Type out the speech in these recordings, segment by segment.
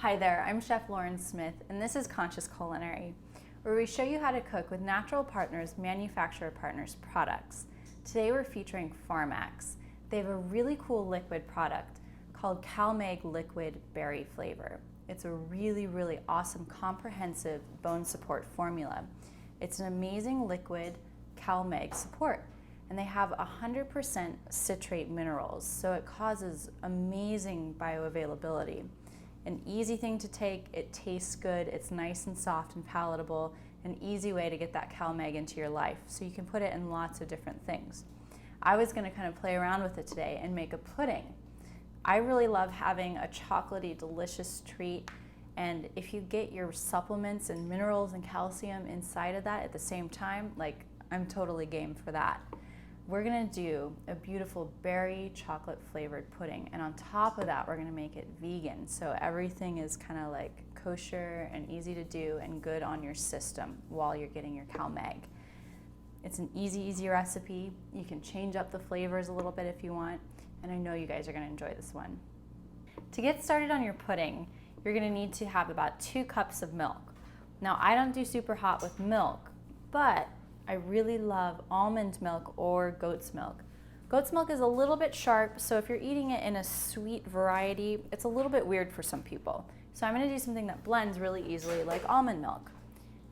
Hi there, I'm Chef Lauren Smith, and this is Conscious Culinary, where we show you how to cook with natural partners, manufacturer partners products. Today we're featuring Pharmax. They have a really cool liquid product called CalMag Liquid Berry Flavor. It's a really awesome, comprehensive bone support formula. It's an amazing liquid CalMag support, and they have 100% citrate minerals, so it causes amazing bioavailability. An easy thing to take, it tastes good, it's nice and soft and palatable, an easy way to get that CalMag into your life, so you can put it in lots of different things. I was going to kind of play around with it today and make a pudding. I really love having a chocolatey, delicious treat, and if you get your supplements and minerals and calcium inside of that at the same time, like, I'm totally game for that. We're gonna do a beautiful berry chocolate flavored pudding, and on top of that we're gonna make it vegan, so everything is kind of like kosher and easy to do and good on your system while you're getting your CalMag. It's an easy recipe. You can change up the flavors a little bit if you want, and I know you guys are gonna enjoy this one. To get started on your pudding, you're gonna need to have about 2 cups of milk. Now, I don't do super hot with milk, but I really love almond milk or goat's milk. Goat's milk is a little bit sharp, so if you're eating it in a sweet variety, it's a little bit weird for some people. So I'm gonna do something that blends really easily, like almond milk.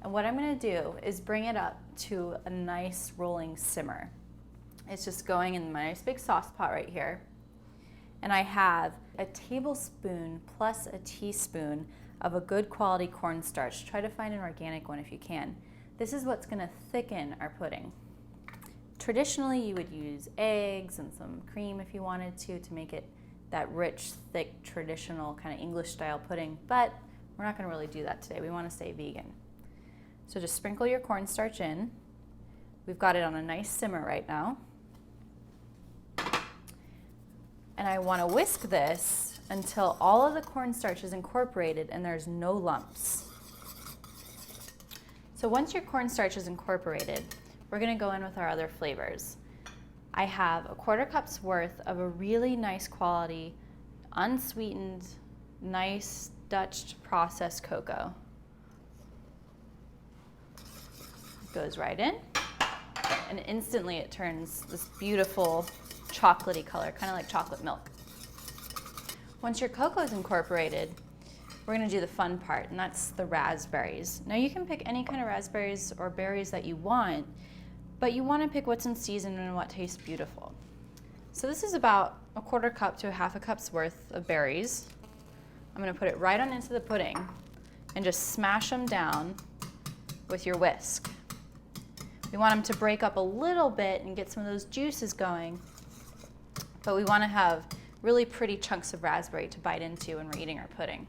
And what I'm gonna do is bring it up to a nice rolling simmer. It's just going in my nice big sauce pot right here. And I have a tablespoon plus a teaspoon of a good quality cornstarch. Try to find an organic one if you can. This is what's gonna thicken our pudding. Traditionally, you would use eggs and some cream if you wanted to make it that rich, thick, traditional kind of English style pudding, but we're not gonna really do that today. We wanna stay vegan. So just sprinkle your cornstarch in. We've got it on a nice simmer right now. And I wanna whisk this until all of the cornstarch is incorporated and there's no lumps. So once your cornstarch is incorporated, we're gonna go in with our other flavors. I have a 1/4 cup's worth of a really nice quality, unsweetened, nice Dutch processed cocoa. It goes right in, and instantly it turns this beautiful chocolatey color, kind of like chocolate milk. Once your cocoa is incorporated, we're gonna do the fun part, and that's the raspberries. Now, you can pick any kind of raspberries or berries that you want, but you wanna pick what's in season and what tastes beautiful. So this is about a 1/4 cup to a 1/2 cup's worth of berries. I'm gonna put it right on into the pudding and just smash them down with your whisk. We want them to break up a little bit and get some of those juices going, but we wanna have really pretty chunks of raspberry to bite into when we're eating our pudding.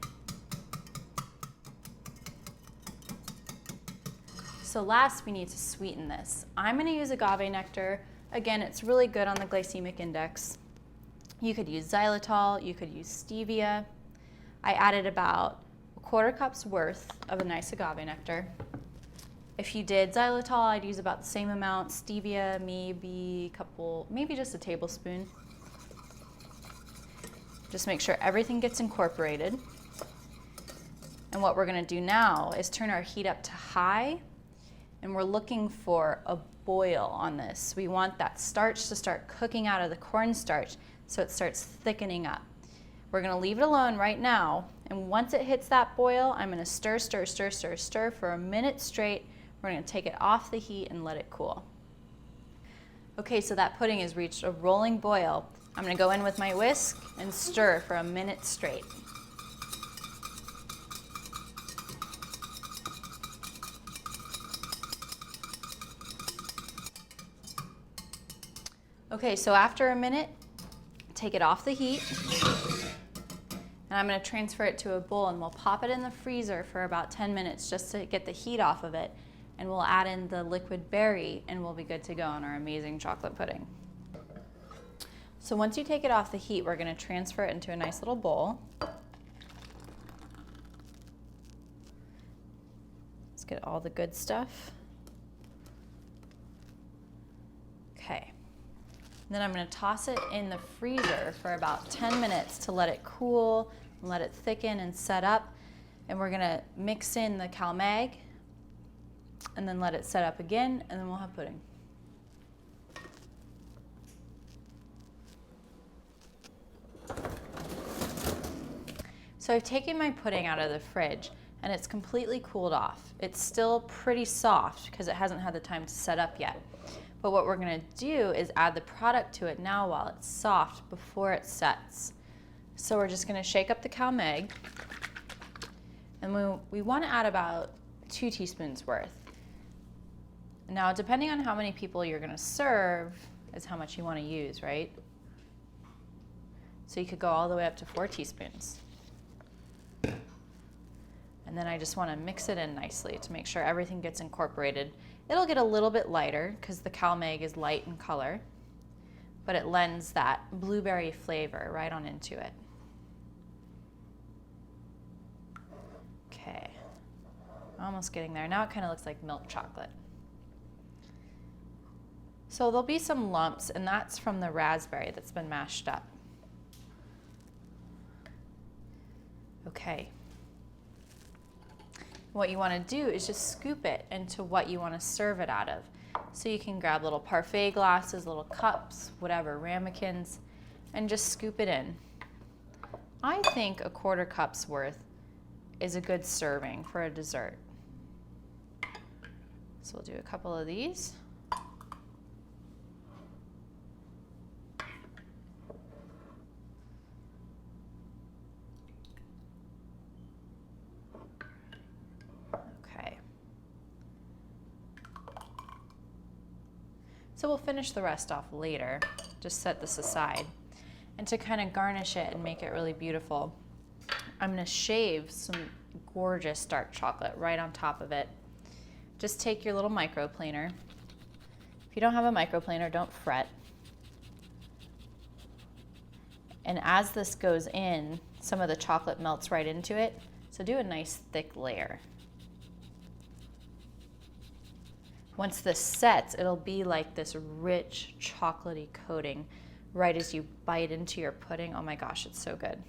So last, we need to sweeten this. I'm gonna use agave nectar. Again, it's really good on the glycemic index. You could use xylitol, you could use stevia. I added about a 1/4 cup's worth of a nice agave nectar. If you did xylitol, I'd use about the same amount. Stevia, maybe just a tablespoon. Just make sure everything gets incorporated. And what we're gonna do now is turn our heat up to high, and we're looking for a boil on this. We want that starch to start cooking out of the cornstarch so it starts thickening up. We're gonna leave it alone right now, and once it hits that boil, I'm gonna stir for a minute straight. We're gonna take it off the heat and let it cool. Okay, so that pudding has reached a rolling boil. I'm gonna go in with my whisk and stir for a minute straight. Okay, so after a minute, take it off the heat, and I'm gonna transfer it to a bowl, and we'll pop it in the freezer for about 10 minutes just to get the heat off of it, and we'll add in the liquid berry, and we'll be good to go on our amazing chocolate pudding. So once you take it off the heat, we're gonna transfer it into a nice little bowl. Let's get all the good stuff. Okay. Then I'm gonna toss it in the freezer for about 10 minutes to let it cool, and let it thicken and set up. And we're gonna mix in the CalMag and then let it set up again, and then we'll have pudding. So I've taken my pudding out of the fridge and it's completely cooled off. It's still pretty soft because it hasn't had the time to set up yet. But what we're gonna do is add the product to it now while it's soft before it sets. So we're just gonna shake up the CalMag, and we wanna add about 2 teaspoons worth. Now, depending on how many people you're gonna serve is how much you wanna use, right? So you could go all the way up to 4 teaspoons. And then I just wanna mix it in nicely to make sure everything gets incorporated. It'll get a little bit lighter because the CalMag is light in color, but it lends that blueberry flavor right on into it. Okay, almost getting there. Now it kind of looks like milk chocolate. So there'll be some lumps, and that's from the raspberry that's been mashed up. Okay. What you want to do is just scoop it into what you want to serve it out of. So you can grab little parfait glasses, little cups, whatever, ramekins, and just scoop it in. I think a 1/4 cup's worth is a good serving for a dessert. So we'll do a couple of these. So we'll finish the rest off later, just set this aside. And to kind of garnish it and make it really beautiful, I'm gonna shave some gorgeous dark chocolate right on top of it. Just take your little microplaner. If you don't have a microplaner, don't fret. And as this goes in, some of the chocolate melts right into it, so do a nice thick layer. Once this sets, it'll be like this rich chocolatey coating right as you bite into your pudding. Oh my gosh, it's so good.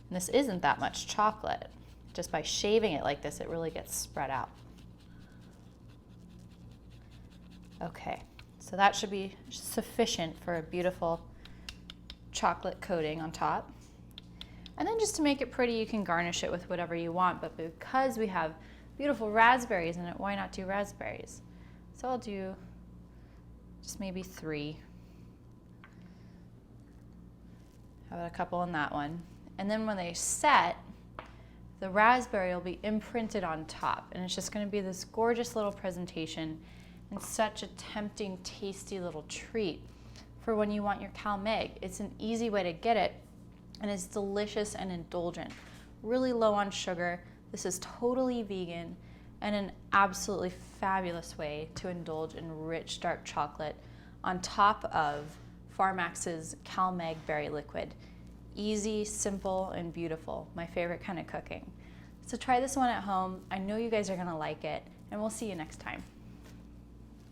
And this isn't that much chocolate. Just by shaving it like this, it really gets spread out. Okay, so that should be sufficient for a beautiful chocolate coating on top. And then just to make it pretty, you can garnish it with whatever you want, but because we have beautiful raspberries in it, why not do raspberries? So I'll do just maybe 3. How about a couple on that one? And then when they set, the raspberry will be imprinted on top, and it's just gonna be this gorgeous little presentation and such a tempting, tasty little treat for when you want your CalMag. It's an easy way to get it, and it's delicious and indulgent. Really low on sugar. This is totally vegan and an absolutely fabulous way to indulge in rich dark chocolate on top of Pharmax's CalMag Berry Liquid. Easy, simple, and beautiful. My favorite kind of cooking. So try this one at home. I know you guys are gonna like it, and we'll see you next time.